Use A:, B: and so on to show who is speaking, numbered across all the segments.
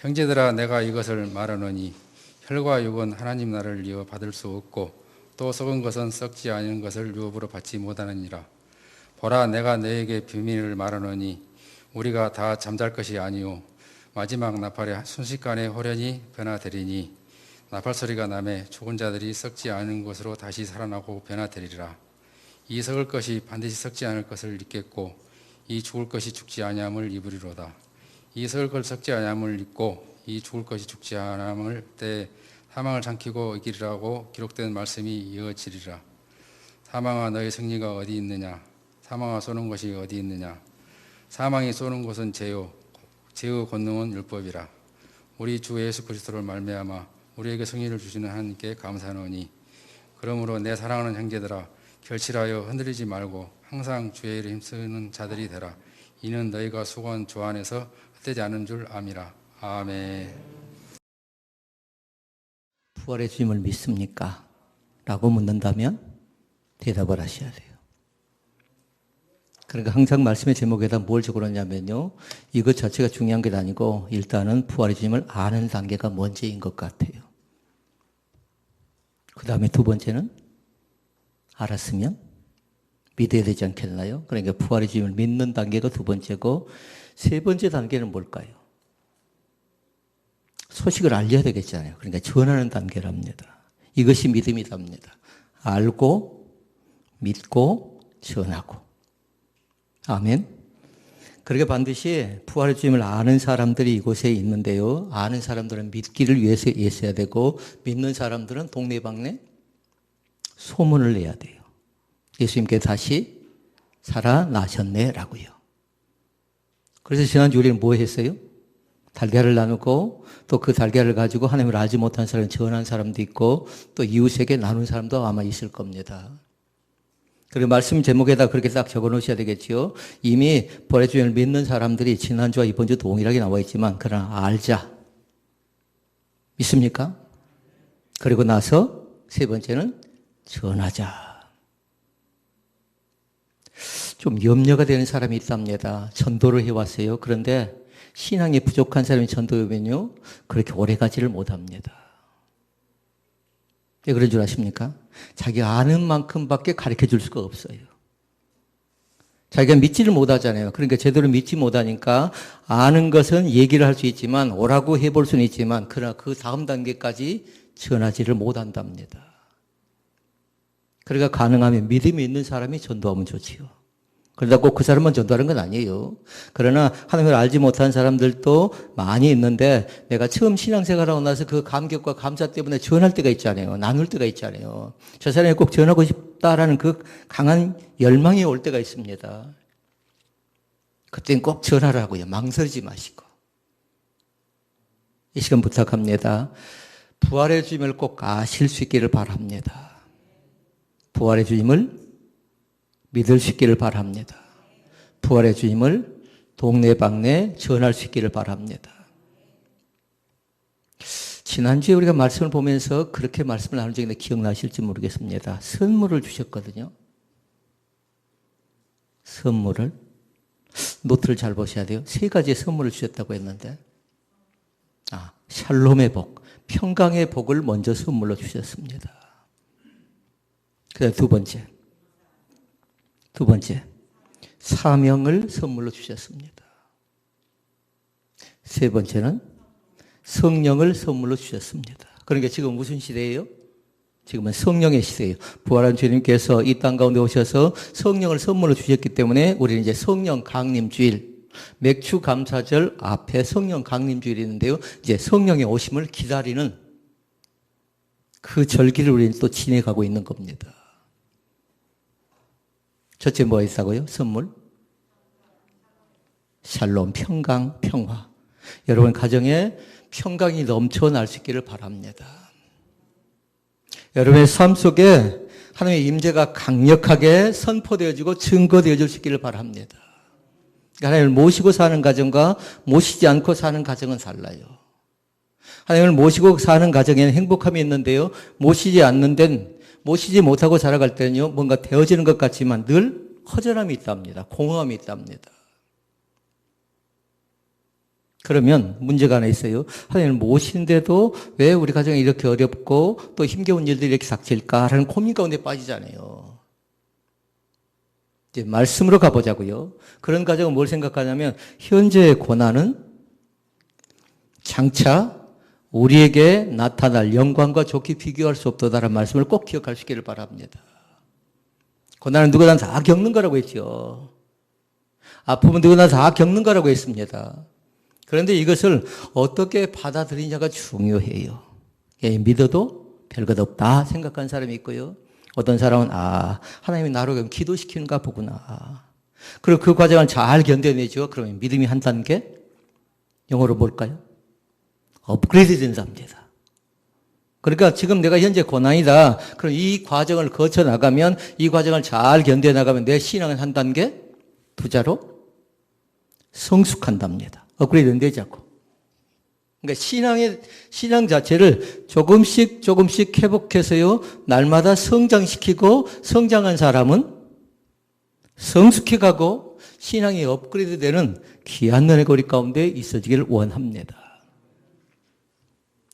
A: 형제들아, 내가 이것을 말하노니 혈과 육은 하나님 나라를 이어 받을 수 없고 또 썩은 것은 썩지 아니한 것을 유업으로 받지 못하느니라. 보라, 내가 너에게 비밀을 말하노니 우리가 다 잠잘 것이 아니요 마지막 나팔에 순식간에 호련히 변화되리니 나팔 소리가 나매 죽은 자들이 썩지 않은 것으로 다시 살아나고 변화되리라. 이 썩을 것이 반드시 썩지 않을 것을 입겠고 이 죽을 것이 죽지 아니함을 입으리로다. 이 썩을 것 썩지 아니함을 입고 이 죽을 것이 죽지 아니함을 때 사망을 삼키고 이기리라고 기록된 말씀이 이어지리라. 사망아, 너의 승리가 어디 있느냐? 사망아, 쏘는 것이 어디 있느냐? 사망이 쏘는 것은 죄요, 죄의 권능은 율법이라. 우리 주 예수 그리스도를 말미암아 우리에게 승리를 주시는 하나님께 감사하노니, 그러므로 내 사랑하는 형제들아, 결실하여 흔들리지 말고 항상 주의 일에 힘쓰는 자들이 되라. 이는 너희가 수고한 주 안에서 헛되지 않은 줄 암이라. 아멘.
B: 부활의 주님을 믿습니까? 라고 묻는다면 대답을 하셔야 돼요. 그러니까 항상 말씀의 제목에다 뭘 적어놓냐면요, 이것 자체가 중요한 게 아니고 일단은 부활의 주님을 아는 단계가 먼저인 것 같아요. 그 다음에 두 번째는 알았으면 믿어야 되지 않겠나요? 그러니까 부활의 주님을 믿는 단계가 두 번째고, 세 번째 단계는 뭘까요? 소식을 알려야 되겠잖아요. 그러니까 전하는 단계랍니다. 이것이 믿음이랍니다. 알고, 믿고, 전하고. 아멘. 그러니까 반드시 부활의 주님을 아는 사람들이 이곳에 있는데요, 아는 사람들은 믿기를 위해서 있어야 되고, 믿는 사람들은 동네방네 소문을 내야 돼요. 예수님께 다시 살아나셨네라고요. 그래서 지난주 우리는 뭐 했어요? 달걀을 나누고, 또 그 달걀을 가지고 하나님을 알지 못한 사람을 전한 사람도 있고, 또 이웃에게 나눈 사람도 아마 있을 겁니다. 그리고 말씀 제목에다 그렇게 딱 적어 놓으셔야 되겠지요. 이미 부활의 주님을 믿는 사람들이 지난주와 이번주 동일하게 나와 있지만, 그러나 알자. 믿습니까? 그리고 나서 세 번째는 전하자. 좀 염려가 되는 사람이 있답니다. 전도를 해왔어요. 그런데 신앙이 부족한 사람이 전도하면요, 그렇게 오래 가지를 못합니다. 왜 그런 줄 아십니까? 자기가 아는 만큼밖에 가르쳐 줄 수가 없어요. 자기가 믿지를 못하잖아요. 그러니까 제대로 믿지 못하니까 아는 것은 얘기를 할 수 있지만, 오라고 해볼 수는 있지만, 그러나 그 다음 단계까지 전하지를 못한답니다. 그러니까 가능하면 믿음이 있는 사람이 전도하면 좋지요. 그러다 꼭 그 사람만 전도하는 건 아니에요. 그러나 하나님을 알지 못한 사람들도 많이 있는데, 내가 처음 신앙생활하고 나서 그 감격과 감사 때문에 전할 때가 있잖아요. 나눌 때가 있잖아요. 저 사람이 꼭 전하고 싶다라는 그 강한 열망이 올 때가 있습니다. 그때는 꼭 전하라고요. 망설이지 마시고. 이 시간 부탁합니다. 부활의 주님을 꼭 아실 수 있기를 바랍니다. 부활의 주님을 믿을 수 있기를 바랍니다. 부활의 주님을 동네방네 전할 수 있기를 바랍니다. 지난주에 우리가 말씀을 보면서 그렇게 말씀을 나눈 적이 있는데 기억나실지 모르겠습니다. 선물을 주셨거든요. 선물을. 노트를 잘 보셔야 돼요. 세 가지의 선물을 주셨다고 했는데, 샬롬의 복, 평강의 복을 먼저 선물로 주셨습니다. 그다음 두 번째, 사명을 선물로 주셨습니다. 세 번째는 성령을 선물로 주셨습니다. 그러니까 지금 무슨 시대예요? 지금은 성령의 시대예요. 부활한 주님께서 이 땅 가운데 오셔서 성령을 선물로 주셨기 때문에 우리는 이제 성령 강림주일, 맥주 감사절 앞에 성령 강림주일이 있는데요, 이제 성령의 오심을 기다리는 그 절기를 우리는 또 지내가고 있는 겁니다. 첫째 뭐가 있다고요? 선물? 샬롬, 평강, 평화. 여러분 가정에 평강이 넘쳐날 수 있기를 바랍니다. 여러분의 삶 속에 하나님의 임재가 강력하게 선포되어지고 증거되어질 수 있기를 바랍니다. 하나님을 모시고 사는 가정과 모시지 않고 사는 가정은 달라요. 하나님을 모시고 사는 가정에는 행복함이 있는데요, 모시지 않는 데는, 모시지 못하고 살아갈 때는요, 뭔가 되어지는 것 같지만 늘 허전함이 있답니다. 공허함이 있답니다. 그러면 문제가 하나 있어요. 하나님을 모시는데도 왜 우리 가정이 이렇게 어렵고 또 힘겨운 일들이 이렇게 닥칠까라는 고민 가운데 빠지잖아요. 이제 말씀으로 가보자고요. 그런 가정은 뭘 생각하냐면 현재의 고난은 장차 우리에게 나타날 영광과 좋게 비교할 수 없다라는 말씀을 꼭 기억하시기를 바랍니다. 고난은 누구나 다 겪는 거라고 했죠. 아픔은 누구나 다 겪는 거라고 했습니다. 그런데 이것을 어떻게 받아들이냐가 중요해요. 믿어도 별것 없다 생각하는 사람이 있고요. 어떤 사람은 하나님이 나로 기도시키는가 보구나. 그리고 그 과정을 잘 견뎌내죠. 그러면 믿음이 한 단계? 영어로 뭘까요? 업그레이드 된답니다. 그러니까 지금 내가 현재 고난이다. 그럼 이 과정을 거쳐 나가면 이 과정을 잘 견뎌 나가면 내 신앙은 한 단계 부자로 성숙한답니다. 업그레이드는 되자고. 그러니까 신앙 자체를 조금씩 회복해서요. 날마다 성장시키고 성장한 사람은 성숙해가고 신앙이 업그레이드 되는 귀한 은혜 고리 가운데 있어지기를 원합니다.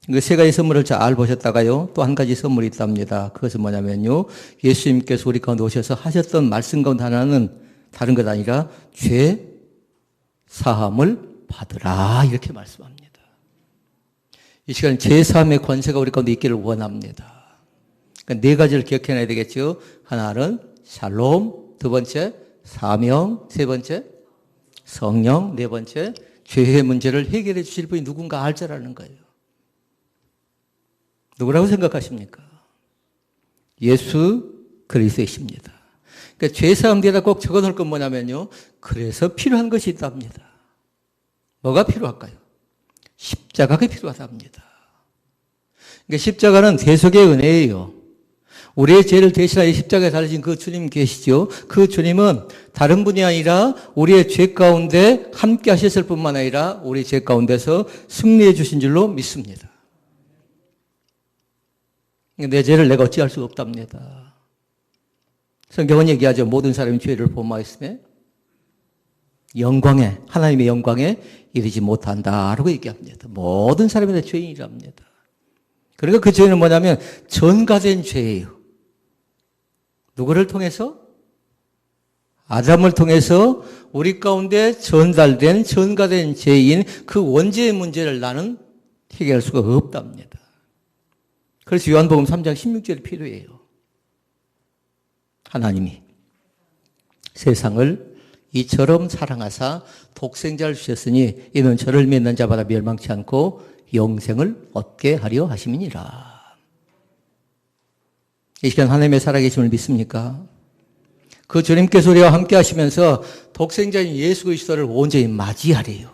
B: 그 세 가지 선물을 잘 보셨다가요. 또 한 가지 선물이 있답니다. 그것은 뭐냐면요. 예수님께서 우리 가운데 오셔서 하셨던 말씀 가운데 하나는 다른 것 아니라 죄 사함을 받으라 이렇게 말씀합니다. 이 시간 죄 사함의 권세가 우리 가운데 있기를 원합니다. 그러니까 네 가지를 기억해놔야 되겠죠. 하나는 샬롬, 두 번째 사명, 세 번째 성령, 네 번째 죄의 문제를 해결해 주실 분이 누군가 알 줄 아는 거예요. 누구라고 생각하십니까? 예수 그리스도이십니다. 그러니까 죄사함 뒤에다 꼭 적어놓을 건 뭐냐면요. 그래서 필요한 것이 있답니다. 뭐가 필요할까요? 십자가가 필요하답니다. 그러니까 십자가는 대속의 은혜예요. 우리의 죄를 대신하여 십자가에 달리신 그 주님 계시죠. 그 주님은 다른 분이 아니라 우리의 죄 가운데 함께 하셨을 뿐만 아니라 우리 죄 가운데서 승리해 주신 줄로 믿습니다. 내 죄를 내가 어찌할 수가 없답니다. 성경은 얘기하죠. 모든 사람이 죄를 범하였으며 하나님의 영광에 이르지 못한다라고 얘기합니다. 모든 사람이 다 죄인이랍니다. 그러니까 그 죄는 뭐냐면 전가된 죄예요. 누구를 통해서? 아담을 통해서 우리 가운데 전달된 전가된 죄인 그 원죄의 문제를 나는 해결할 수가 없답니다. 그래서 요한복음 3장 16절이 필요해요. 하나님이 세상을 이처럼 사랑하사 독생자를 주셨으니 이는 저를 믿는 자마다 멸망치 않고 영생을 얻게 하려 하심이니라. 이 시간 하나님의 살아계심을 믿습니까? 그 주님께서 우리와 함께 하시면서 독생자인 예수 그리스도를 온전히 맞이하래요.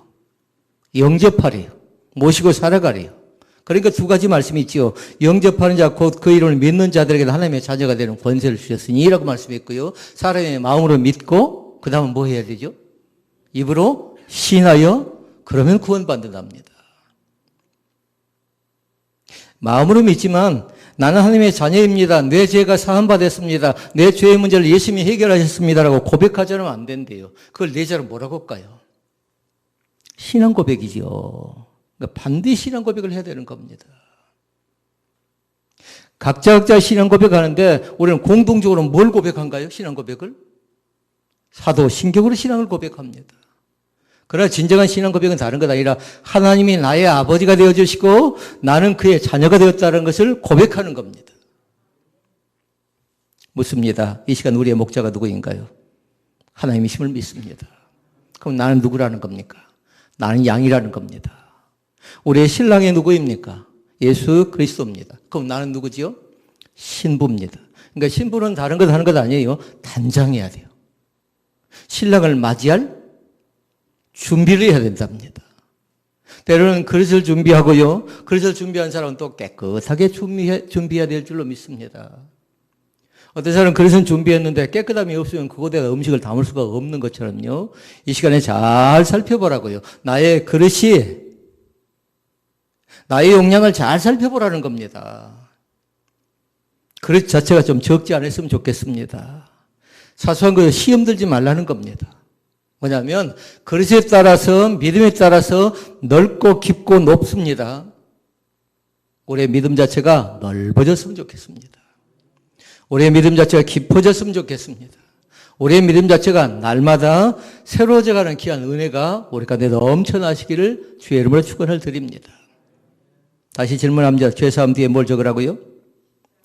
B: 영접하래요. 모시고 살아가래요. 그러니까 두 가지 말씀이 있죠. 영접하는 자 곧 그 이름을 믿는 자들에게도 하나님의 자녀가 되는 권세를 주셨으니 라고 말씀했고요. 사람의 마음으로 믿고 그 다음은 뭐 해야 되죠? 입으로 신하여 그러면 구원받는답니다. 마음으로 믿지만 나는 하나님의 자녀입니다. 내 죄가 사함받았습니다. 내 죄의 문제를 예수님이 해결하셨습니다라고 고백하지 않으면 안 된대요. 그걸 내 자로 뭐라고 할까요? 신앙 고백이죠. 그러니까 반드시 신앙 고백을 해야 되는 겁니다. 각자 신앙 고백하는데 우리는 공동적으로 뭘 고백한가요? 신앙 고백을? 사도신경으로 신앙을 고백합니다. 그러나 진정한 신앙 고백은 다른 것 아니라 하나님이 나의 아버지가 되어주시고 나는 그의 자녀가 되었다는 것을 고백하는 겁니다. 묻습니다. 이 시간 우리의 목자가 누구인가요? 하나님이심을 믿습니다. 그럼 나는 누구라는 겁니까? 나는 양이라는 겁니다. 우리의 신랑이 누구입니까? 예수 그리스도입니다. 그럼 나는 누구지요? 신부입니다. 그러니까 신부는 다른 것 하는 것 아니에요. 단장해야 돼요. 신랑을 맞이할 준비를 해야 된답니다. 때로는 그릇을 준비하고요. 그릇을 준비한 사람은 또 깨끗하게 준비해야 될 줄로 믿습니다. 어떤 사람은 그릇은 준비했는데 깨끗함이 없으면 그곳에다 음식을 담을 수가 없는 것처럼요. 이 시간에 잘 살펴보라고요. 나의 그릇이 나의 용량을 잘 살펴보라는 겁니다. 그릇 자체가 좀 적지 않았으면 좋겠습니다. 사소한 거 시험 들지 말라는 겁니다. 뭐냐면 그릇에 따라서 믿음에 따라서 넓고 깊고 높습니다. 우리의 믿음 자체가 넓어졌으면 좋겠습니다. 우리의 믿음 자체가 깊어졌으면 좋겠습니다. 우리의 믿음 자체가 날마다 새로워져가는 귀한 은혜가 우리 가운데 넘쳐나시기를 주의 이름으로 축원을 드립니다. 다시 질문합니다. 죄사함 뒤에 뭘 적으라고요?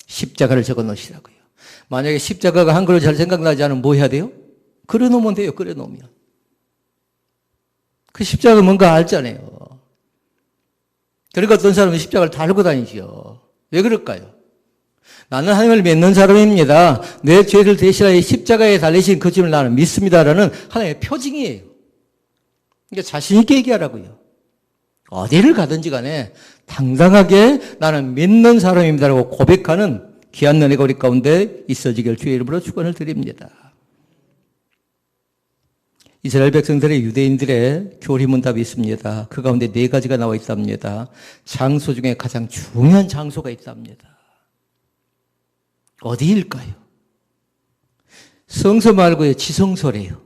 B: 십자가를 적어 놓으시라고요. 만약에 십자가가 한글로 잘 생각나지 않으면 뭐 해야 돼요? 그려놓으면 돼요. 그려놓으면. 그 십자가가 뭔가 알잖아요. 그러니까 어떤 사람은 십자가를 달고 다니죠. 왜 그럴까요? 나는 하나님을 믿는 사람입니다. 내 죄를 대신하여 십자가에 달리신 그 주를 나는 믿습니다라는 하나의 표징이에요. 그러니까 자신 있게 얘기하라고요. 어디를 가든지 간에 당당하게 나는 믿는 사람입니다라고 고백하는 귀한 은혜가 우리 가운데 있어지길 주의 이름으로 축원을 드립니다. 이스라엘 백성들의 유대인들의 교리문답이 있습니다. 그 가운데 4가지가 나와 있답니다. 장소 중에 가장 중요한 장소가 있답니다. 어디일까요? 성서 말고요, 지성소래요.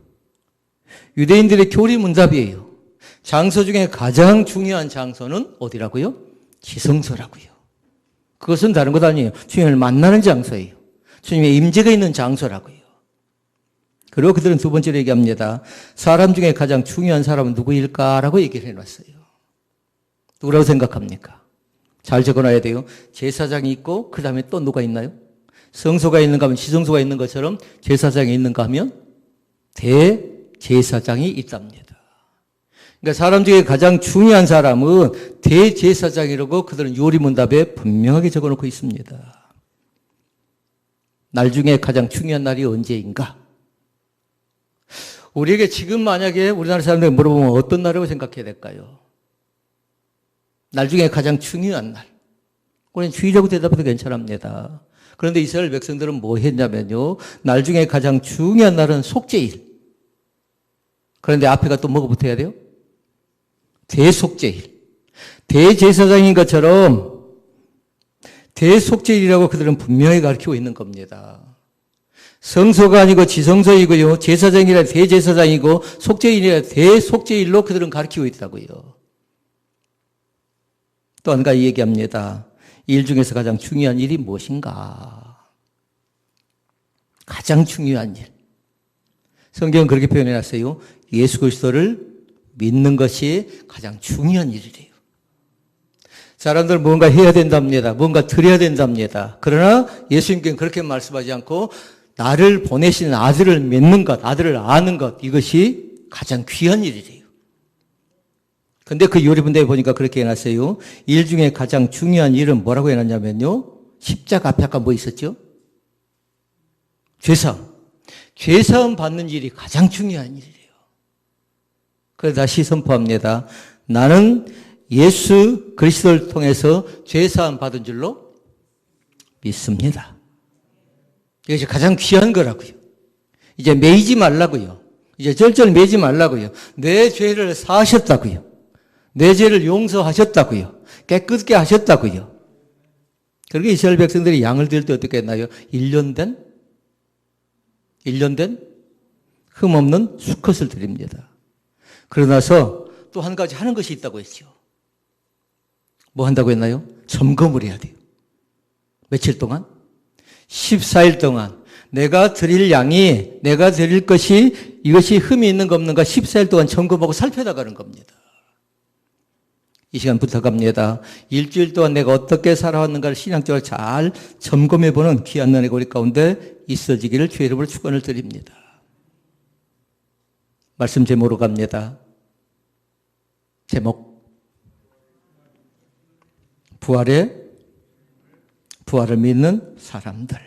B: 유대인들의 교리문답이에요. 장소 중에 가장 중요한 장소는 어디라고요? 지성소라고요. 그것은 다른 것 아니에요. 주님을 만나는 장소예요. 주님의 임재가 있는 장소라고요. 그리고 그들은 두 번째로 얘기합니다. 사람 중에 가장 중요한 사람은 누구일까라고 얘기를 해놨어요. 누구라고 생각합니까? 잘 적어놔야 돼요. 제사장이 있고 그 다음에 또 누가 있나요? 성소가 있는가 하면 지성소가 있는 것처럼 제사장이 있는가 하면 대제사장이 있답니다. 그러니까 사람 중에 가장 중요한 사람은 대제사장이라고 그들은 요리문답에 분명하게 적어놓고 있습니다. 날 중에 가장 중요한 날이 언제인가? 우리에게 지금 만약에 우리나라 사람들이 물어보면 어떤 날이라고 생각해야 될까요? 날 중에 가장 중요한 날. 우리는 주의라고 대답해도 괜찮습니다. 그런데 이스라엘 백성들은 뭐 했냐면요. 날 중에 가장 중요한 날은 속죄일. 그런데 앞에가 또 뭐가 붙어야 돼요? 대속죄일. 대제사장인 것처럼 대속죄일이라고 그들은 분명히 가르치고 있는 겁니다. 성소가 아니고 지성소이고요. 제사장이라 대제사장이고 속죄일이라 대속죄일로 그들은 가르치고 있다고요. 또 한 가지 얘기합니다. 일 중에서 가장 중요한 일이 무엇인가? 가장 중요한 일. 성경은 그렇게 표현해놨어요. 예수 그리스도를 믿는 것이 가장 중요한 일이래요. 사람들은 뭔가 해야 된답니다. 뭔가 드려야 된답니다. 그러나 예수님께는 그렇게 말씀하지 않고 나를 보내신 아들을 믿는 것, 아들을 아는 것, 이것이 가장 귀한 일이래요. 근데 그 요리문답에 보니까 그렇게 해놨어요. 일 중에 가장 중요한 일은 뭐라고 해놨냐면요. 십자가 앞에 아까 뭐 있었죠? 죄사함. 죄사함 받는 일이 가장 중요한 일이래요. 그래서 다시 선포합니다. 나는 예수 그리스도를 통해서 죄사함 받은 줄로 믿습니다. 이것이 가장 귀한 거라고요. 이제 매이지 말라고요. 이제 절절 매지 말라고요. 내 죄를 사하셨다고요. 내 죄를 용서하셨다고요. 깨끗게 하셨다고요. 그렇게 이스라엘 백성들이 양을 드릴 때 어떻게 했나요? 1년 된 흠없는 수컷을 드립니다. 그러나서 또 한 가지 하는 것이 있다고 했죠. 뭐 한다고 했나요? 점검을 해야 돼요. 며칠 동안? 14일 동안 내가 드릴 양이, 내가 드릴 것이 이것이 흠이 있는가 없는가 14일 동안 점검하고 살펴나가는 겁니다. 이 시간 부탁합니다. 일주일 동안 내가 어떻게 살아왔는가를 신앙적으로 잘 점검해보는 귀한 은혜가 우리 가운데 있어지기를 주의 이름으로 축원을 드립니다. 말씀 제목으로 갑니다. 제목. 부활을 믿는 사람들.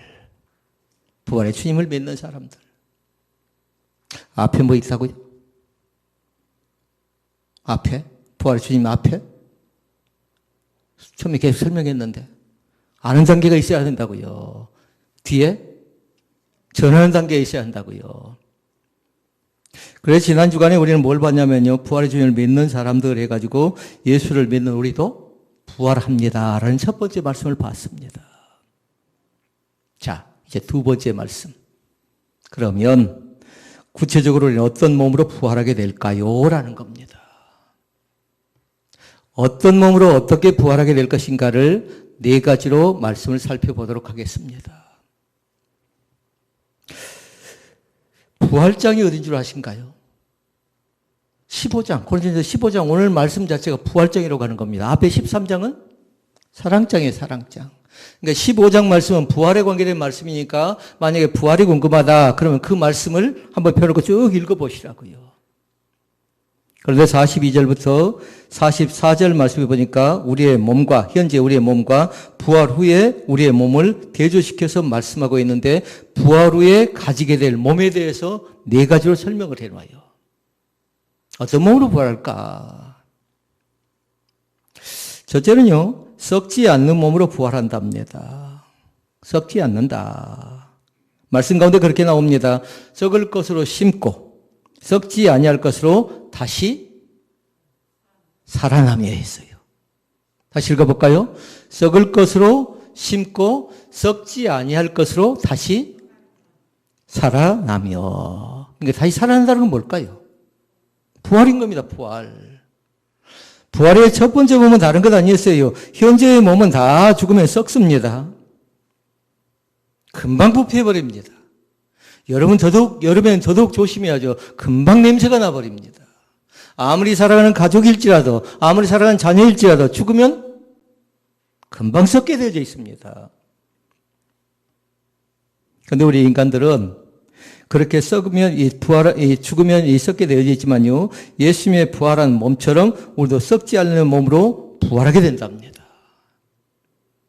B: 부활의 주님을 믿는 사람들. 앞에 뭐 있다고요? 앞에? 부활의 주님 앞에? 처음에 계속 설명했는데 아는 단계가 있어야 된다고요. 뒤에 전하는 단계가 있어야 한다고요. 그래서 지난 주간에 우리는 뭘 봤냐면요. 부활의 주님을 믿는 사람들 해가지고 예수를 믿는 우리도 부활합니다. 라는 첫 번째 말씀을 봤습니다. 자, 이제 두 번째 말씀. 그러면 구체적으로 우리는 어떤 몸으로 부활하게 될까요? 라는 겁니다. 어떤 몸으로 어떻게 부활하게 될 것인가를 네 가지로 말씀을 살펴보도록 하겠습니다. 부활장이 어딘 줄 아신가요? 15장, 고린도전서 15장 오늘 말씀 자체가 부활장이라고 하는 겁니다. 앞에 13장은 사랑장이에요, 사랑장. 그러니까 15장 말씀은 부활에 관계된 말씀이니까 만약에 부활이 궁금하다 그러면 그 말씀을 한번 펴놓고 쭉 읽어보시라고요. 그런데 42절부터 44절 말씀을 보니까 우리의 몸과 현재 우리의 몸과 부활 후에 우리의 몸을 대조시켜서 말씀하고 있는데 부활 후에 가지게 될 몸에 대해서 네 가지로 설명을 해놔요. 어떤 몸으로 부활할까? 첫째는요, 썩지 않는 몸으로 부활한답니다. 썩지 않는다. 말씀 가운데 그렇게 나옵니다. 썩을 것으로 심고 썩지 아니할 것으로 다시 살아남아야 했어요. 다시 읽어볼까요? 썩을 것으로 심고 썩지 아니할 것으로 다시 살아나며. 그러니까 다시 살아난다는 건 뭘까요? 부활인 겁니다. 부활. 부활의 첫 번째 몸은 다른 것 아니었어요. 현재의 몸은 다 죽으면 썩습니다. 금방 부패해버립니다. 여러분은 더더욱 조심해야죠. 금방 냄새가 나버립니다. 아무리 살아가는 가족일지라도, 아무리 살아가는 자녀일지라도 죽으면 금방 썩게 되어져 있습니다. 그런데 우리 인간들은 그렇게 썩으면 죽으면 썩게 되어져 있지만요, 예수님의 부활한 몸처럼 우리도 썩지 않는 몸으로 부활하게 된답니다.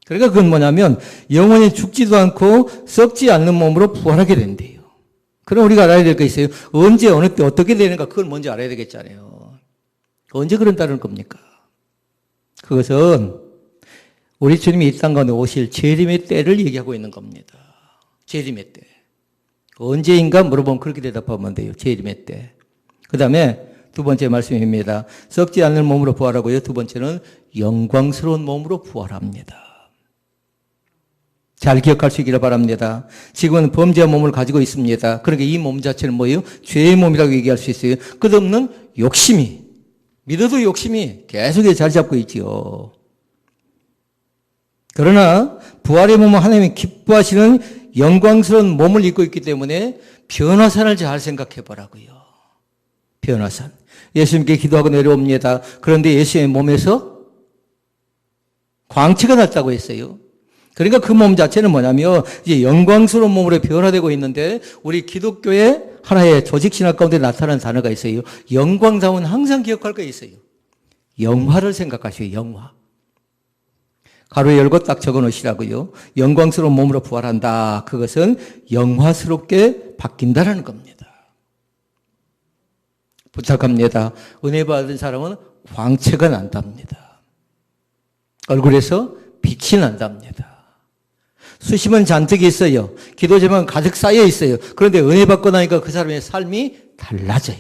B: 그러니까 그건 뭐냐면 영원히 죽지도 않고 썩지 않는 몸으로 부활하게 된대요. 그럼 우리가 알아야 될 게 있어요. 언제 어느 때 어떻게 되는가 그걸 먼저 알아야 되겠잖아요. 언제 그런다는 겁니까? 그것은 우리 주님이 이 땅 가운데 오실 재림의 때를 얘기하고 있는 겁니다. 재림의 때. 언제인가 물어보면 그렇게 대답하면 돼요. 재림의 때. 그 다음에 두 번째 말씀입니다. 썩지 않는 몸으로 부활하고요. 두 번째는 영광스러운 몸으로 부활합니다. 잘 기억할 수 있기를 바랍니다. 지금은 범죄한 몸을 가지고 있습니다. 그러니까 이 몸 자체는 뭐예요? 죄의 몸이라고 얘기할 수 있어요. 끝없는 욕심이, 믿어도 욕심이 계속 자리 잡고 있지요. 그러나 부활의 몸은 하나님이 기뻐하시는 영광스러운 몸을 입고 있기 때문에 변화산을 잘 생각해 보라고요. 변화산. 예수님께 기도하고 내려옵니다. 그런데 예수의 몸에서 광채가 났다고 했어요. 그러니까 그 몸 자체는 뭐냐면 이제 영광스러운 몸으로 변화되고 있는데 우리 기독교의 하나의 조직신학 가운데 나타나는 단어가 있어요. 영광다운 항상 기억할 게 있어요. 영화를 생각하시오. 영화. 가로 열고 딱 적어 놓으시라고요. 영광스러운 몸으로 부활한다. 그것은 영화스럽게 바뀐다라는 겁니다. 부탁합니다. 은혜 받은 사람은 광채가 난답니다. 얼굴에서 빛이 난답니다. 수심은 잔뜩 있어요. 기도 제목은 가득 쌓여 있어요. 그런데 은혜 받고 나니까 그 사람의 삶이 달라져요.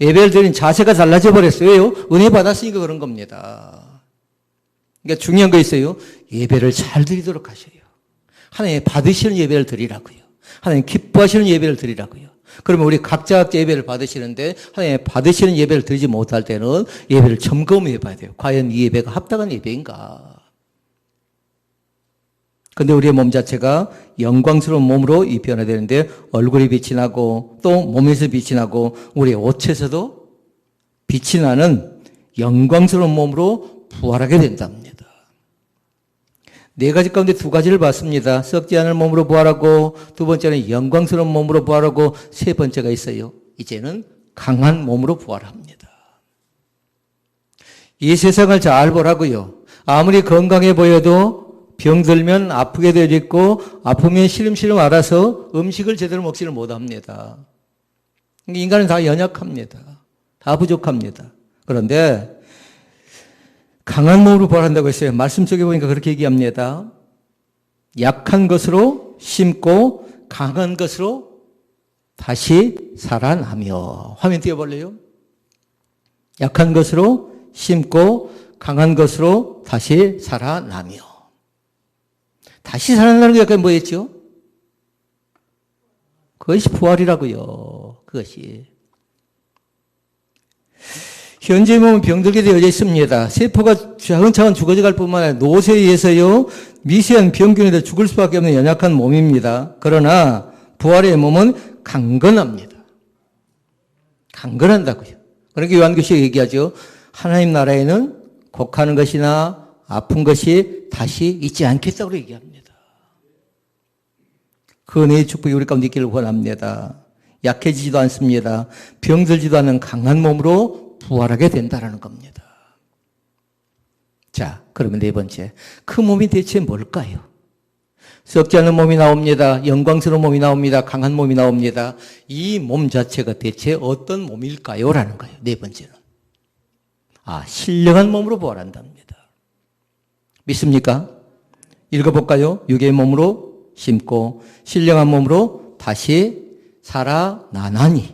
B: 예배를 드린 자세가 달라져 버렸어요. 왜요? 은혜 받았으니까 그런 겁니다. 그러니까 중요한 거 있어요. 예배를 잘 드리도록 하셔요. 하나님 받으시는 예배를 드리라고요. 하나님 기뻐하시는 예배를 드리라고요. 그러면 우리 각자 예배를 받으시는데 하나님 받으시는 예배를 드리지 못할 때는 예배를 점검해 봐야 돼요. 과연 이 예배가 합당한 예배인가? 근데 우리의 몸 자체가 영광스러운 몸으로 이 변화되는데 얼굴이 빛이 나고 또 몸에서 빛이 나고 우리의 옷에서도 빛이 나는 영광스러운 몸으로 부활하게 된답니다. 네 가지 가운데 두 가지를 봤습니다. 썩지 않을 몸으로 부활하고 두 번째는 영광스러운 몸으로 부활하고 세 번째가 있어요. 이제는 강한 몸으로 부활합니다. 이 세상을 잘 보라고요. 아무리 건강해 보여도 병들면 아프게 되어 있고 아프면 시름시름 알아서 음식을 제대로 먹지를 못합니다. 인간은 다 연약합니다. 다 부족합니다. 그런데 강한 몸으로 부활한다고 했어요. 말씀 속에 보니까 그렇게 얘기합니다. 약한 것으로 심고 강한 것으로 다시 살아나며. 화면 띄워볼래요? 약한 것으로 심고 강한 것으로 다시 살아나며. 다시 살아나는 게 약간 뭐였죠? 그것이 부활이라고요. 그것이. 현재 몸은 병들게 되어져 있습니다. 세포가 차근차근 죽어져 갈 뿐만 아니라 노쇠에 의해서요, 미세한 병균에도 죽을 수밖에 없는 연약한 몸입니다. 그러나 부활의 몸은 강건합니다. 강건한다고요. 그러니까 요한계시록 얘기하죠. 하나님 나라에는 곡하는 것이나 아픈 것이 다시 있지 않겠다고 얘기합니다. 그 은혜의 축복이 우리 가운데 있기를 원합니다. 약해지지도 않습니다. 병들지도 않는 강한 몸으로 부활하게 된다는 겁니다. 자, 그러면 네 번째. 그 몸이 대체 뭘까요? 썩지 않는 몸이 나옵니다. 영광스러운 몸이 나옵니다. 강한 몸이 나옵니다. 이 몸 자체가 대체 어떤 몸일까요? 라는 거예요. 네 번째는. 신령한 몸으로 부활한답니다. 믿습니까? 읽어볼까요? 육의 몸으로 심고 신령한 몸으로 다시 살아나나니.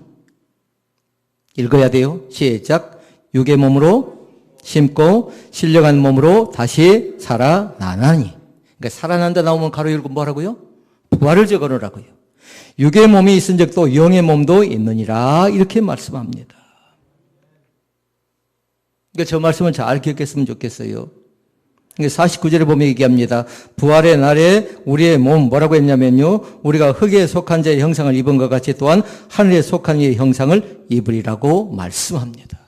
B: 읽어야 돼요. 시작. 육의 몸으로 심고 신령한 몸으로 다시 살아나나니. 그러니까 살아난다 나오면 가로 열고 뭐라고요? 부활을 적어놓으라고요. 육의 몸이 있은 적도 영의 몸도 있느니라 이렇게 말씀합니다. 그러니까 저 말씀을 잘 기억했으면 좋겠어요. 그러니까 49절에 보면 얘기합니다. 부활의 날에 우리의 몸 뭐라고 했냐면요. 우리가 흙에 속한 자의 형상을 입은 것 같이 또한 하늘에 속한 이의 형상을 입으리라고 말씀합니다.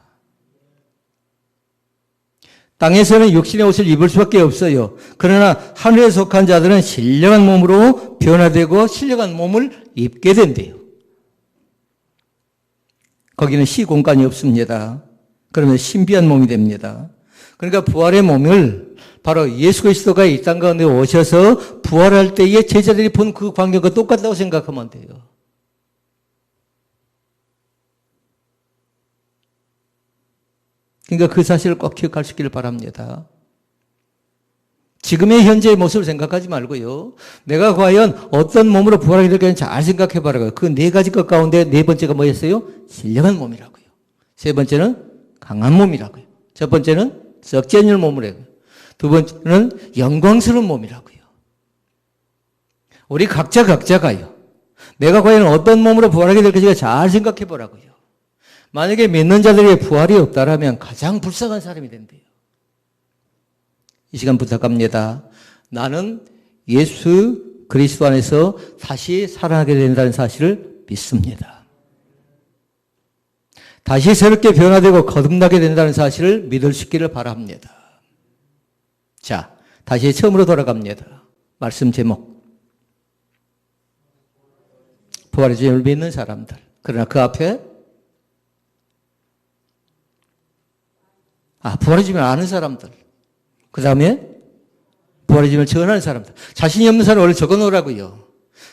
B: 땅에서는 육신의 옷을 입을 수밖에 없어요. 그러나 하늘에 속한 자들은 신령한 몸으로 변화되고 신령한 몸을 입게 된대요. 거기는 시공간이 없습니다. 그러면 신비한 몸이 됩니다. 그러니까 부활의 몸을 바로 예수 그리스도가 이 땅 가운데 오셔서 부활할 때에 제자들이 본 그 광경과 똑같다고 생각하면 돼요. 그러니까 그 사실을 꼭 기억할 수 있기를 바랍니다. 지금의 현재의 모습을 생각하지 말고요. 내가 과연 어떤 몸으로 부활하게 될까 잘 생각해 봐라고요. 그 네 가지 것 가운데 네 번째가 뭐였어요? 신령한 몸이라고요. 세 번째는 강한 몸이라고요. 첫 번째는 썩지 않는 몸이라고요. 두 번째는 영광스러운 몸이라고요. 우리 각자가요. 내가 과연 어떤 몸으로 부활하게 될 것인가 잘 생각해 보라고요. 만약에 믿는 자들에게 부활이 없다라면 가장 불쌍한 사람이 된대요. 이 시간 부탁합니다. 나는 예수 그리스도 안에서 다시 살아나게 된다는 사실을 믿습니다. 다시 새롭게 변화되고 거듭나게 된다는 사실을 믿을 수 있기를 바랍니다. 자, 다시 처음으로 돌아갑니다. 말씀 제목. 부활의 주님을 믿는 사람들. 그러나 그 앞에 부활의 주님을 아는 사람들. 그 다음에 부활의 주님을 전하는 사람들. 자신이 없는 사람을 원래 적어놓으라고요.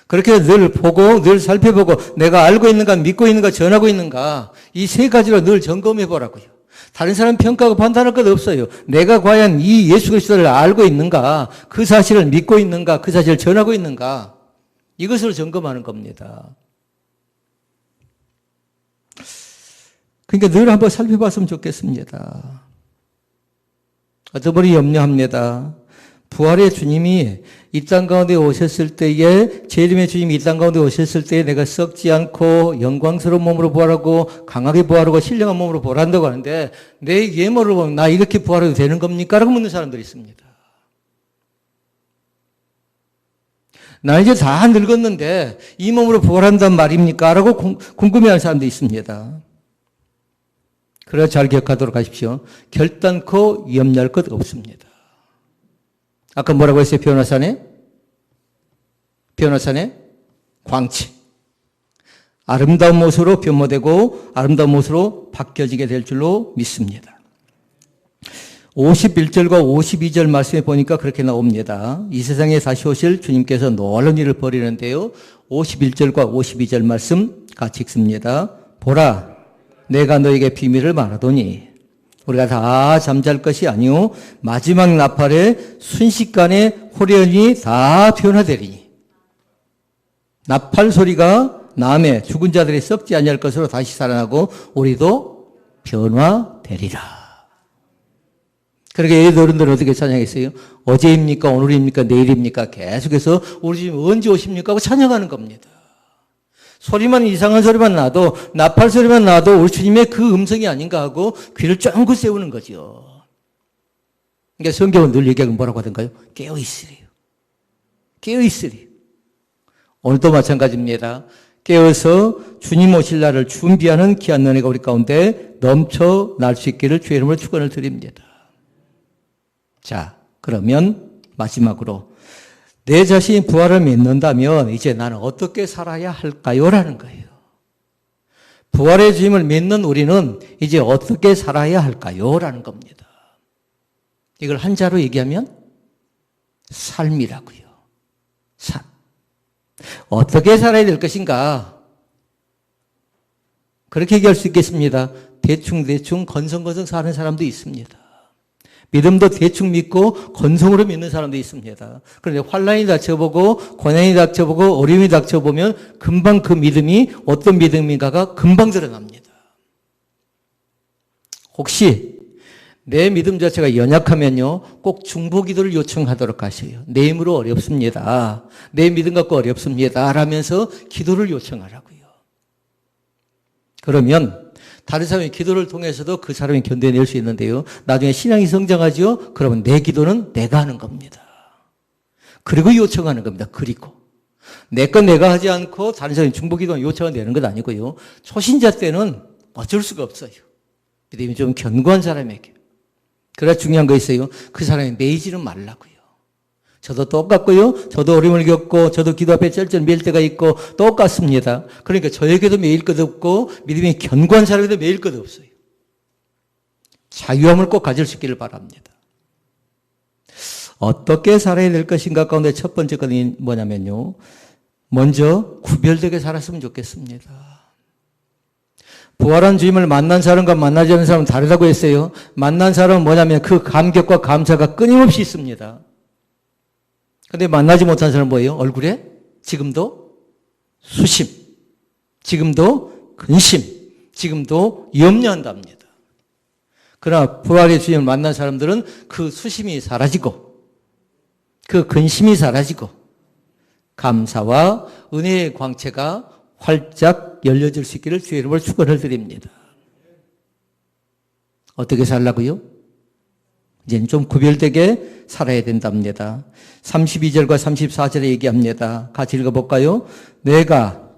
B: 그렇게 늘 보고 늘 살펴보고 내가 알고 있는가 믿고 있는가 전하고 있는가 이 세 가지로 늘 점검해 보라고요. 다른 사람 평가하고 판단할 것 없어요. 내가 과연 이 예수 그리스도를 알고 있는가 그 사실을 믿고 있는가 그 사실을 전하고 있는가 이것으로 점검하는 겁니다. 그러니까 늘 한번 살펴봤으면 좋겠습니다. 어떤 분이 염려합니다. 부활의 주님이 이 땅 가운데 오셨을 때에 제 이름의 주님이 이 땅 가운데 오셨을 때에 내가 썩지 않고 영광스러운 몸으로 부활하고 강하게 부활하고 신령한 몸으로 부활한다고 하는데 내 예모를 보면 나 이렇게 부활해도 되는 겁니까? 라고 묻는 사람들이 있습니다. 나 이제 다 늙었는데 이 몸으로 부활한단 말입니까? 라고 궁금해하는 사람도 있습니다. 그래서 잘 기억하도록 하십시오. 결단코 염려할 것 없습니다. 아까 뭐라고 했어요? 변호사네? 광채. 아름다운 모습으로 변모되고 아름다운 모습으로 바뀌어지게 될 줄로 믿습니다. 51절과 52절 말씀에 보니까 그렇게 나옵니다. 이 세상에 다시 오실 주님께서 놀라운 일을 벌이는데요. 51절과 52절 말씀 같이 읽습니다. 보라, 내가 너에게 비밀을 말하더니 우리가 다 잠잘 것이 아니요 마지막 나팔에 순식간에 호련히 다 변화되리니 나팔 소리가 남의 죽은 자들이 썩지 아니할 것으로 다시 살아나고 우리도 변화되리라. 그러게 어른들은 어떻게 찬양했어요? 어제입니까? 오늘입니까? 내일입니까? 계속해서 우리 주님 언제 오십니까? 하고 찬양하는 겁니다. 소리만 이상한 소리만 나도 나팔 소리만 나도 우리 주님의 그 음성이 아닌가 하고 귀를 쫑긋 세우는 거죠. 그러니까 성경은 늘 얘기하면 뭐라고 하던가요? 깨어있으래요. 깨어있으래요. 오늘도 마찬가지입니다. 깨어서 주님 오실 날을 준비하는 귀한 은혜가 우리 가운데 넘쳐날 수 있기를 주의 이름으로 축원을 드립니다. 자, 그러면 마지막으로 내 자신이 부활을 믿는다면 이제 나는 어떻게 살아야 할까요? 라는 거예요. 부활의 주님을 믿는 우리는 이제 어떻게 살아야 할까요? 라는 겁니다. 이걸 한자로 얘기하면 삶이라고요. 삶. 어떻게 살아야 될 것인가? 그렇게 얘기할 수 있겠습니다. 대충 건성건성 사는 사람도 있습니다. 믿음도 대충 믿고 건성으로 믿는 사람도 있습니다. 그런데 환난이 닥쳐보고 고난이 닥쳐보고 어려움이 닥쳐보면 금방 그 믿음이 어떤 믿음인가가 금방 드러납니다. 혹시 내 믿음 자체가 연약하면요, 꼭 중보기도를 요청하도록 하세요. 내 힘으로 어렵습니다. 내 믿음 갖고 어렵습니다. 라면서 기도를 요청하라고요. 그러면 다른 사람의 기도를 통해서도 그 사람이 견뎌낼 수 있는데요. 나중에 신앙이 성장하죠? 그러면 내 기도는 내가 하는 겁니다. 그리고 요청하는 겁니다. 그리고. 내 건 내가 하지 않고 다른 사람이 중보기도 요청을 내는 건 아니고요. 초신자 때는 어쩔 수가 없어요. 믿음이 좀 견고한 사람에게. 그래야 중요한 거 있어요. 그 사람이 매이지는 말라고요. 저도 똑같고요. 저도 어려움을 겪고 저도 기도 앞에 쩔쩔 매일 때가 있고 똑같습니다. 그러니까 저에게도 매일 것 없고 믿음이 견고한 사람에도 매일 것 없어요. 자유함을 꼭 가질 수 있기를 바랍니다. 어떻게 살아야 될 것인가 가운데 첫 번째 건 뭐냐면요. 먼저 구별되게 살았으면 좋겠습니다. 부활한 주님을 만난 사람과 만나지 않은 사람은 다르다고 했어요. 만난 사람은 뭐냐면 그 감격과 감사가 끊임없이 있습니다. 근데 만나지 못한 사람은 뭐예요? 얼굴에 지금도 수심, 지금도 근심, 지금도 염려한답니다. 그러나 부활의 주님을 만난 사람들은 그 수심이 사라지고 그 근심이 사라지고 감사와 은혜의 광채가 활짝 열려질 수 있기를 주의 이름으로 축원을 드립니다. 어떻게 살라고요? 이제는 좀 구별되게 살아야 된답니다. 32절과 34절에 얘기합니다. 같이 읽어볼까요? 내가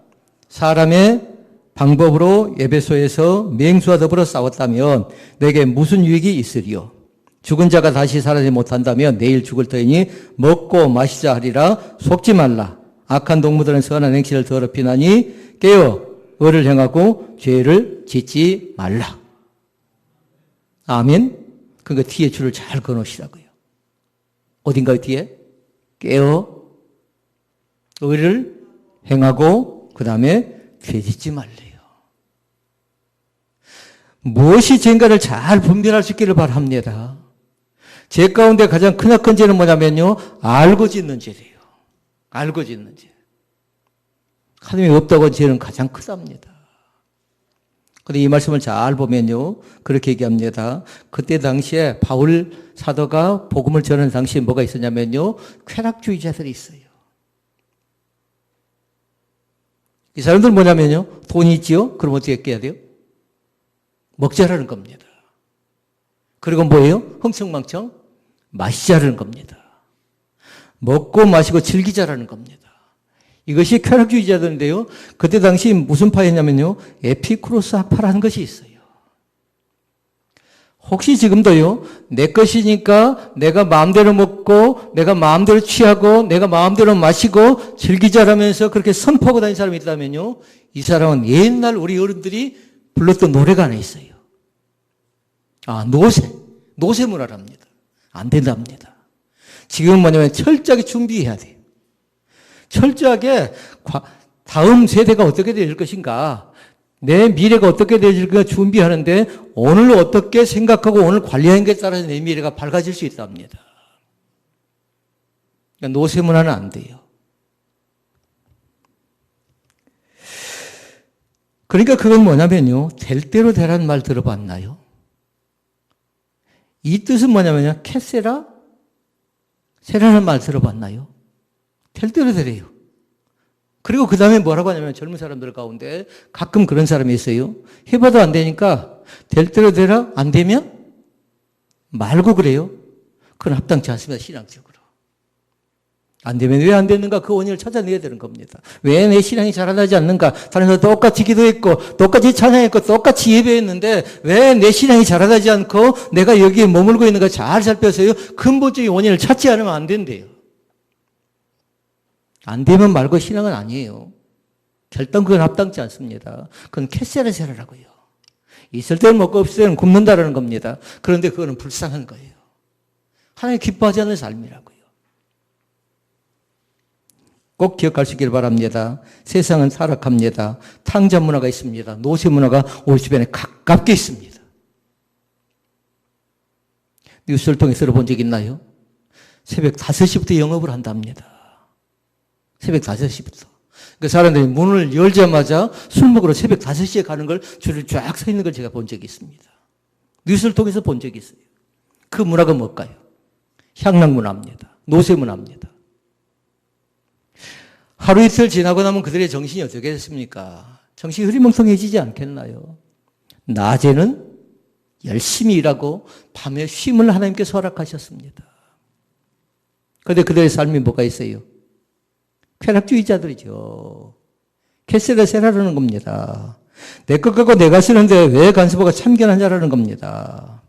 B: 사람의 방법으로 에베소에서 맹수와 더불어 싸웠다면 내게 무슨 유익이 있으리요? 죽은 자가 다시 살아나지 못한다면 내일 죽을 터이니 먹고 마시자 하리라. 속지 말라. 악한 동무들은 선한 행실을 더럽히나니 깨어 의를 행하고 죄를 짓지 말라. 아멘. 그러니까 뒤에 줄을 잘 그어놓으시라고요. 어딘가요 뒤에? 깨어 의를 행하고 그 다음에 죄 짓지 말래요. 무엇이 죄인가를 잘 분별할 수 있기를 바랍니다. 죄 가운데 가장 크나큰 죄는 뭐냐면요. 알고 짓는 죄래요. 알고 짓는 죄. 하나님이 없다고 죄는 가장 크답니다. 그런데 이 말씀을 잘 보면요. 그렇게 얘기합니다. 그때 당시에 바울 사도가 복음을 전하는 당시에 뭐가 있었냐면요. 쾌락주의자들이 있어요. 이 사람들은 뭐냐면요. 돈이 있지요? 그럼 어떻게 해야 돼요? 먹자라는 겁니다. 그리고 뭐예요? 흥청망청 마시자라는 겁니다. 먹고 마시고 즐기자라는 겁니다. 이것이 쾌락주의자들인데요. 그때 당시 무슨 파였냐면요. 에피쿠로스 학파라는 것이 있어요. 혹시 지금도요. 내 것이니까 내가 마음대로 먹고 내가 마음대로 취하고 내가 마음대로 마시고 즐기자라면서 그렇게 선포하고 다니는 사람이 있다면요. 이 사람은 옛날 우리 어른들이 불렀던 노래가 하나 있어요. 노세 문화랍니다. 안 된답니다. 지금은 뭐냐면 철저하게 준비해야 돼요. 철저하게 다음 세대가 어떻게 될 것인가, 내 미래가 어떻게 될 것인가 준비하는데 오늘 어떻게 생각하고 오늘 관리하는 것에 따라서 내 미래가 밝아질 수 있답니다. 그러니까 노세 문화는 안 돼요. 그러니까 그건 뭐냐면요. 될 대로 되라는 말 들어봤나요? 이 뜻은 뭐냐면요. 세라는 말 들어봤나요? 될 대로 되래요. 그리고 그 다음에 뭐라고 하냐면 젊은 사람들 가운데 가끔 그런 사람이 있어요. 해봐도 안 되니까 될 대로 되라, 안 되면 말고 그래요. 그건 합당치 않습니다. 신앙적으로. 안 되면 왜 안 됐는가? 그 원인을 찾아내야 되는 겁니다. 왜 내 신앙이 자라나지 않는가? 다른 사람 똑같이 기도했고 똑같이 찬양했고 똑같이 예배했는데 왜 내 신앙이 자라나지 않고 내가 여기에 머물고 있는가 잘 살펴서요. 근본적인 원인을 찾지 않으면 안 된대요. 안 되면 말고 신앙은 아니에요. 결단 그건 합당치 않습니다. 그건 캐세라세라라고요. 있을 때는 먹고 없을 때는 굶는다라는 겁니다. 그런데 그거는 불쌍한 거예요. 하나님 기뻐하지 않는 삶이라고요. 꼭 기억할 수 있기를 바랍니다. 세상은 타락합니다. 탕자 문화가 있습니다. 노세 문화가 우리 주변에 가깝게 있습니다. 뉴스를 통해 들어본 적 있나요? 새벽 5시부터 영업을 한답니다. 새벽 5시부터. 그 사람들이 문을 열자마자 술 먹으러 새벽 5시에 가는 걸 줄을 쫙 서 있는 걸 제가 본 적이 있습니다. 뉴스를 통해서 본 적이 있어요. 그 문화가 뭘까요? 향락 문화입니다. 노세 문화입니다. 하루 이틀 지나고 나면 그들의 정신이 어떻게 됐습니까? 정신이 흐리멍텅해지지 않겠나요? 낮에는 열심히 일하고 밤에 쉼을 하나님께서 허락하셨습니다. 그런데 그들의 삶이 뭐가 있어요? 쾌락주의자들이죠. 캐세라세라라는 겁니다. 내 것 갖고 내가 쓰는데 왜 간섭하고 참견한 자라는 겁니다.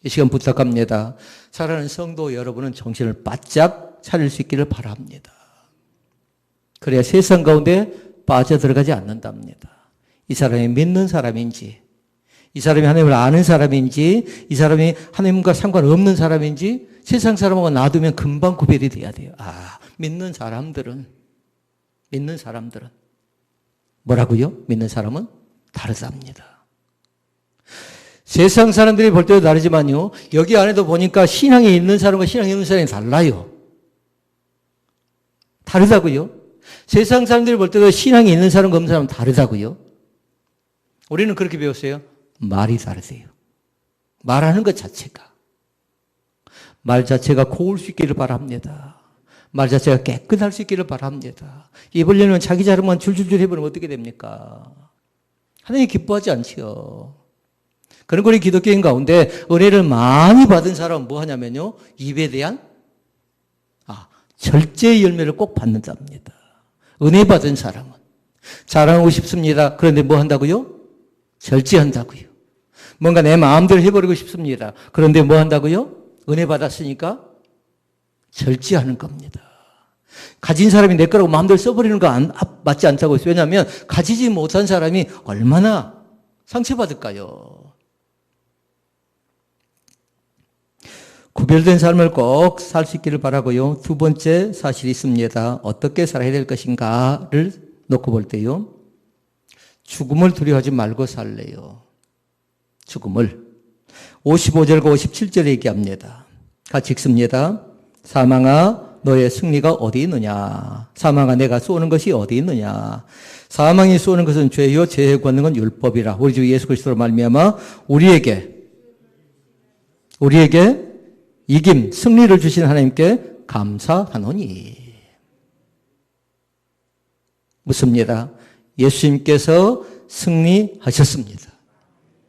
B: 이 시간 부탁합니다. 사랑하는 성도 여러분은 정신을 바짝 차릴 수 있기를 바랍니다. 그래야 세상 가운데 빠져들어가지 않는답니다. 이 사람이 믿는 사람인지, 이 사람이 하나님을 아는 사람인지, 이 사람이 하나님과 상관없는 사람인지 세상 사람하고 놔두면 금방 구별이 돼야 돼요. 믿는 사람들은 뭐라고요? 믿는 사람은 다르답니다. 세상 사람들이 볼 때도 다르지만요. 여기 안에도 보니까 신앙이 있는 사람과 신앙이 없는 사람이 달라요. 다르다고요. 세상 사람들이 볼 때도 신앙이 있는 사람과 없는 사람은 다르다고요. 우리는 그렇게 배웠어요. 말이 다르세요. 말하는 것 자체가. 말 자체가 고울 수 있기를 바랍니다. 말 자체가 깨끗할 수 있기를 바랍니다. 입을 열면 자기 자랑만 줄줄줄 해버리면 어떻게 됩니까? 하나님 기뻐하지 않지요. 그런 우리 기독교인 가운데 은혜를 많이 받은 사람은 뭐 하냐면요. 입에 대한 절제의 열매를 꼭 받는답니다. 은혜 받은 사람은. 자랑하고 싶습니다. 그런데 뭐 한다고요? 절제한다고요. 뭔가 내 마음대로 해버리고 싶습니다. 그런데 뭐 한다고요? 은혜 받았으니까 절제하는 겁니다. 가진 사람이 내 거라고 마음대로 써버리는 거 맞지 않다고 했어요. 왜냐하면 가지지 못한 사람이 얼마나 상처받을까요? 구별된 삶을 꼭 살 수 있기를 바라고요. 두 번째 사실이 있습니다. 어떻게 살아야 될 것인가를 놓고 볼 때요. 죽음을 두려워하지 말고 살래요. 죽음을. 55절과 57절에 얘기합니다. 같이 읽습니다. 사망아 너의 승리가 어디 있느냐. 사망아 내가 쏘는 것이 어디 있느냐. 사망이 쏘는 것은 죄요 죄에 권는 건 율법이라. 우리 주 예수 그리스도로 말미암아 우리에게 이김 승리를 주신 하나님께 감사하노니. 묻습니다. 예수님께서 승리하셨습니다.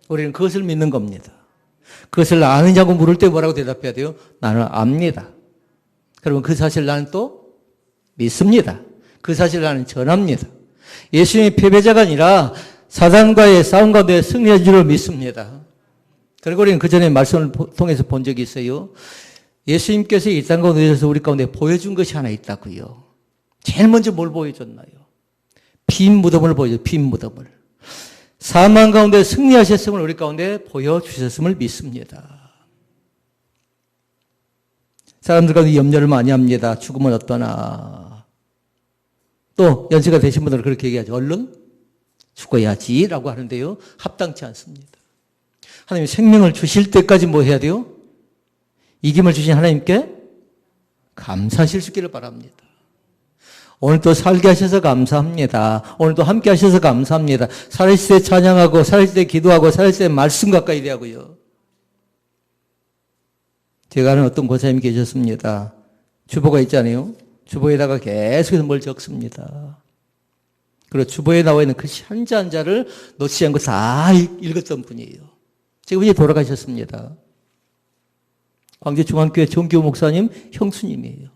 B: 우리는 그것을 믿는 겁니다. 그것을 아느냐고 물을 때 뭐라고 대답해야 돼요? 나는 압니다. 그러면 그 사실 나는 또 믿습니다. 그 사실 나는 전합니다. 예수님이 패배자가 아니라 사단과의 싸움 가운데 승리한 줄을 믿습니다. 그리고 우리는 그 전에 말씀을 통해서 본 적이 있어요. 예수님께서 이 땅 가운데 오셔서 우리 가운데 보여준 것이 하나 있다고요. 제일 먼저 뭘 보여줬나요? 빈 무덤을 보여줬어요. 빈 무덤을. 사망 가운데 승리하셨음을 우리 가운데 보여주셨음을 믿습니다. 사람들 가운데 염려를 많이 합니다. 죽으면 어떠나. 또 연세가 되신 분들은 그렇게 얘기하죠. 얼른 죽어야지라고 하는데요. 합당치 않습니다. 하나님이 생명을 주실 때까지 뭐 해야 돼요? 이김을 주신 하나님께 감사하실 수 있기를 바랍니다. 오늘도 살게 하셔서 감사합니다. 오늘도 함께 하셔서 감사합니다. 살아있을 때 찬양하고 살아있을 때 기도하고 살아있을 때 말씀 가까이 대하고요. 제가 아는 어떤 고사님이 계셨습니다. 주보가 있잖아요. 주보에다가 계속해서 뭘 적습니다. 그리고 주보에 나와 있는 글씨 한자 한자를 놓치지 않고 다 읽었던 분이에요. 지금 이제 돌아가셨습니다. 광주중앙교회 정규 목사님 형수님이에요.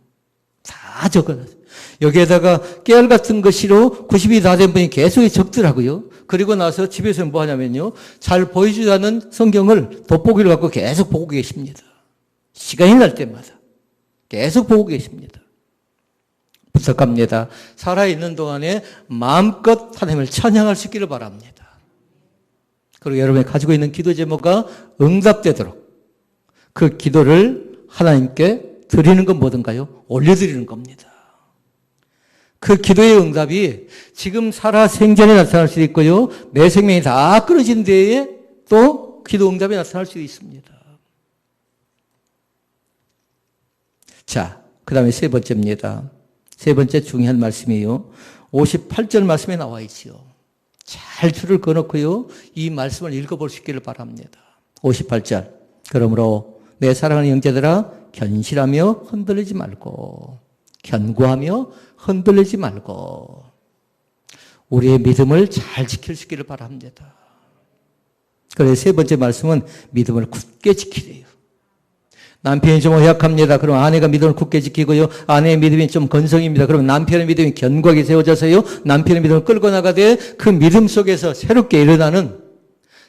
B: 다 적어놨어요. 여기에다가 깨알 같은 것으로 90이 다 된 분이 계속 적더라고요. 그리고 나서 집에서 뭐 하냐면요. 잘 보이지 않는 성경을 돋보기를 갖고 계속 보고 계십니다. 시간이 날 때마다 계속 보고 계십니다. 부탁합니다. 살아있는 동안에 마음껏 하나님을 찬양할 수 있기를 바랍니다. 그리고 여러분이 가지고 있는 기도 제목과 응답되도록 그 기도를 하나님께 드리는 건 뭐든가요? 올려드리는 겁니다. 그 기도의 응답이 지금 살아 생전에 나타날 수도 있고요. 내 생명이 다 끊어진 데에 또 기도 응답이 나타날 수도 있습니다. 자, 그 다음에 세 번째입니다. 세 번째 중요한 말씀이에요. 58절 말씀에 나와 있지요. 잘 줄을 그어놓고요. 이 말씀을 읽어볼 수 있기를 바랍니다. 58절. 그러므로 내 사랑하는 형제들아 견실하며 흔들리지 말고 견고하며 흔들리지 말고 우리의 믿음을 잘 지킬 수 있기를 바랍니다. 그래서 세 번째 말씀은 믿음을 굳게 지키래요. 남편이 좀 허약합니다. 그럼 아내가 믿음을 굳게 지키고요. 아내의 믿음이 좀 건성입니다. 그러면 남편의 믿음이 견고하게 세워져서요. 남편의 믿음을 끌고 나가되 그 믿음 속에서 새롭게 일어나는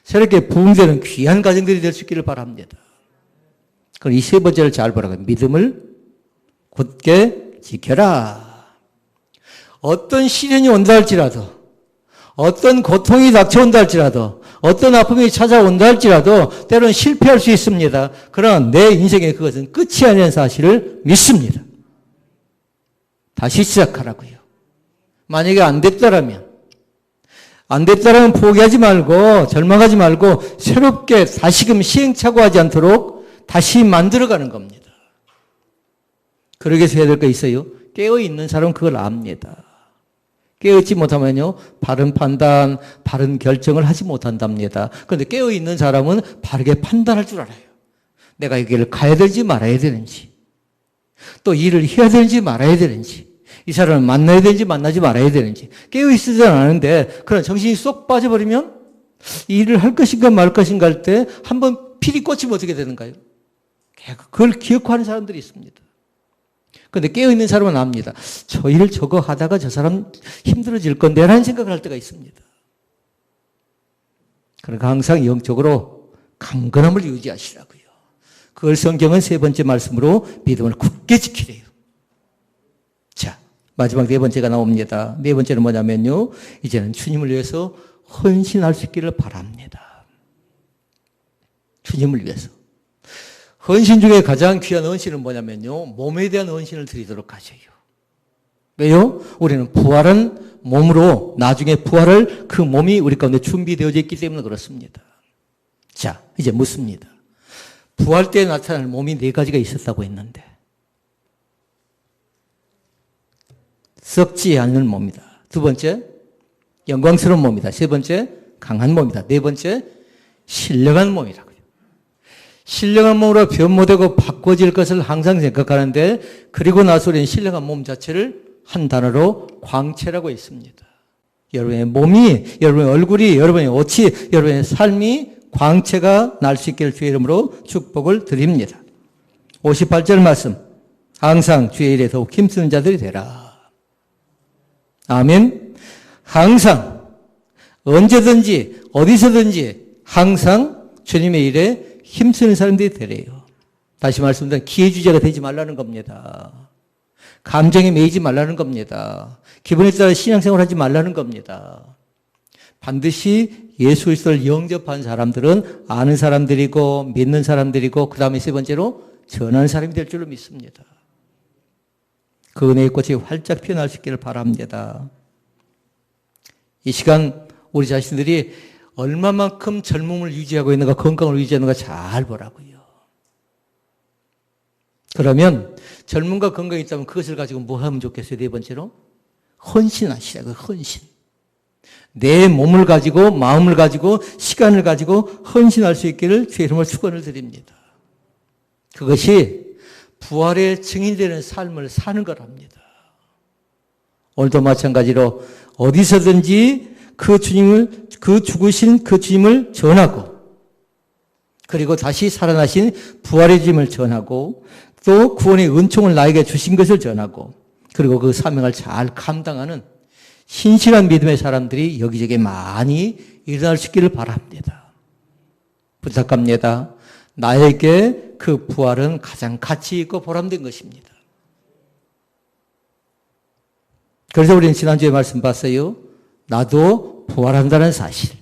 B: 새롭게 부흥되는 귀한 가정들이 될 수 있기를 바랍니다. 그럼 이 세 번째를 잘 보라고 믿음을 굳게 지켜라. 어떤 시련이 온다 할지라도 어떤 고통이 닥쳐온다 할지라도 어떤 아픔이 찾아온다 할지라도 때로는 실패할 수 있습니다. 그러나 내 인생의 그것은 끝이 아니라는 사실을 믿습니다. 다시 시작하라고요. 만약에 안 됐다라면 포기하지 말고 절망하지 말고 새롭게 다시금 시행착오하지 않도록 다시 만들어가는 겁니다. 그러기 위해서 해야 될 거 있어요. 깨어있는 사람은 그걸 압니다. 깨어있지 못하면요, 바른 판단, 바른 결정을 하지 못한답니다. 그런데 깨어있는 사람은 바르게 판단할 줄 알아요. 내가 이 길을 가야 되는지 말아야 되는지, 또 일을 해야 되는지 말아야 되는지, 이 사람을 만나야 되는지 만나지 말아야 되는지, 깨어있지는 않은데, 그런 정신이 쏙 빠져버리면, 이 일을 할 것인가 말 것인가 할 때, 한번 필이 꽂히면 어떻게 되는가요? 그걸 기억하는 사람들이 있습니다. 그런데 깨어있는 사람은 압니다. 저 일 저거 하다가 저 사람 힘들어질 건데 라는 생각을 할 때가 있습니다. 그러니까 항상 영적으로 강건함을 유지하시라고요. 그걸 성경은 세 번째 말씀으로 믿음을 굳게 지키래요. 자, 마지막 네 번째가 나옵니다. 네 번째는 뭐냐면요. 이제는 주님을 위해서 헌신할 수 있기를 바랍니다. 주님을 위해서. 헌신 중에 가장 귀한 헌신은 뭐냐면요. 몸에 대한 헌신을 드리도록 하셔요. 왜요? 우리는 부활한 몸으로 나중에 부활할 그 몸이 우리 가운데 준비되어져 있기 때문에 그렇습니다. 자, 이제 묻습니다. 부활 때 나타날 몸이 네 가지가 있었다고 했는데 썩지 않는 몸이다. 두 번째, 영광스러운 몸이다. 세 번째, 강한 몸이다. 네 번째, 신령한 몸이다. 신령한 몸으로 변모되고 바꿔질 것을 항상 생각하는데 그리고 나서 우리는 신령한 몸 자체를 한 단어로 광채라고 했습니다. 여러분의 몸이, 여러분의 얼굴이, 여러분의 옷이, 여러분의 삶이 광채가 날 수 있기를 주의 이름으로 축복을 드립니다. 58절 말씀. 항상 주의 일에 더욱 힘쓰는 자들이 되라. 아멘. 항상 언제든지 어디서든지 항상 주님의 일에 힘쓰는 사람들이 되래요. 다시 말씀드리면 기회주의자가 되지 말라는 겁니다. 감정에 매이지 말라는 겁니다. 기분에 따라 신앙생활 하지 말라는 겁니다. 반드시 예수 그리스도를 영접한 사람들은 아는 사람들이고 믿는 사람들이고 그 다음에 세 번째로 전하는 사람이 될 줄로 믿습니다. 그 은혜의 꽃이 활짝 피어날 수 있기를 바랍니다. 이 시간 우리 자신들이 얼마만큼 젊음을 유지하고 있는가, 건강을 유지하는가 잘 보라고요. 그러면 젊음과 건강이 있다면 그것을 가지고 뭐 하면 좋겠어요? 네 번째로 헌신하시라고요. 헌신. 내 몸을 가지고 마음을 가지고 시간을 가지고 헌신할 수 있기를 주의 이름으로 축원을 드립니다. 그것이 부활의 증인되는 삶을 사는 거랍니다. 오늘도 마찬가지로 어디서든지 그 주님을, 그 죽으신 그 주님을 전하고, 그리고 다시 살아나신 부활의 주님을 전하고, 또 구원의 은총을 나에게 주신 것을 전하고, 그리고 그 사명을 잘 감당하는 신실한 믿음의 사람들이 여기저기 많이 일어날 수 있기를 바랍니다. 부탁합니다. 나에게 그 부활은 가장 가치 있고 보람된 것입니다. 그래서 우리는 지난주에 말씀 봤어요. 나도 부활한다는 사실.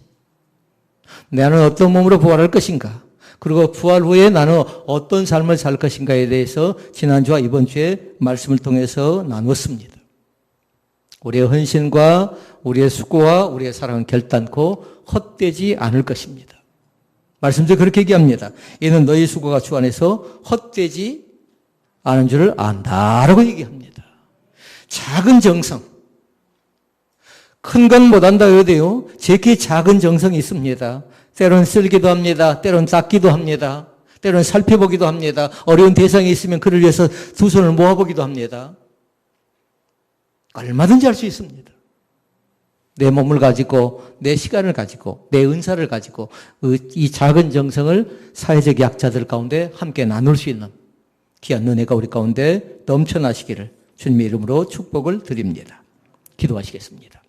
B: 나는 어떤 몸으로 부활할 것인가? 그리고 부활 후에 나는 어떤 삶을 살 것인가에 대해서 지난주와 이번 주에 말씀을 통해서 나누었습니다. 우리의 헌신과 우리의 수고와 우리의 사랑은 결단코 헛되지 않을 것입니다. 말씀도 그렇게 얘기합니다. 이는 너희 수고가 주 안에서 헛되지 않은 줄을 안다라고 얘기합니다. 작은 정성. 큰 건 못한다 해도요. 제게 작은 정성이 있습니다. 때로는 쓸기도 합니다. 때로는 닦기도 합니다. 때로는 살펴보기도 합니다. 어려운 대상이 있으면 그를 위해서 두 손을 모아보기도 합니다. 얼마든지 할 수 있습니다. 내 몸을 가지고, 내 시간을 가지고, 내 은사를 가지고 이 작은 정성을 사회적 약자들 가운데 함께 나눌 수 있는 귀한 은혜가 우리 가운데 넘쳐나시기를 주님의 이름으로 축복을 드립니다. 기도하시겠습니다.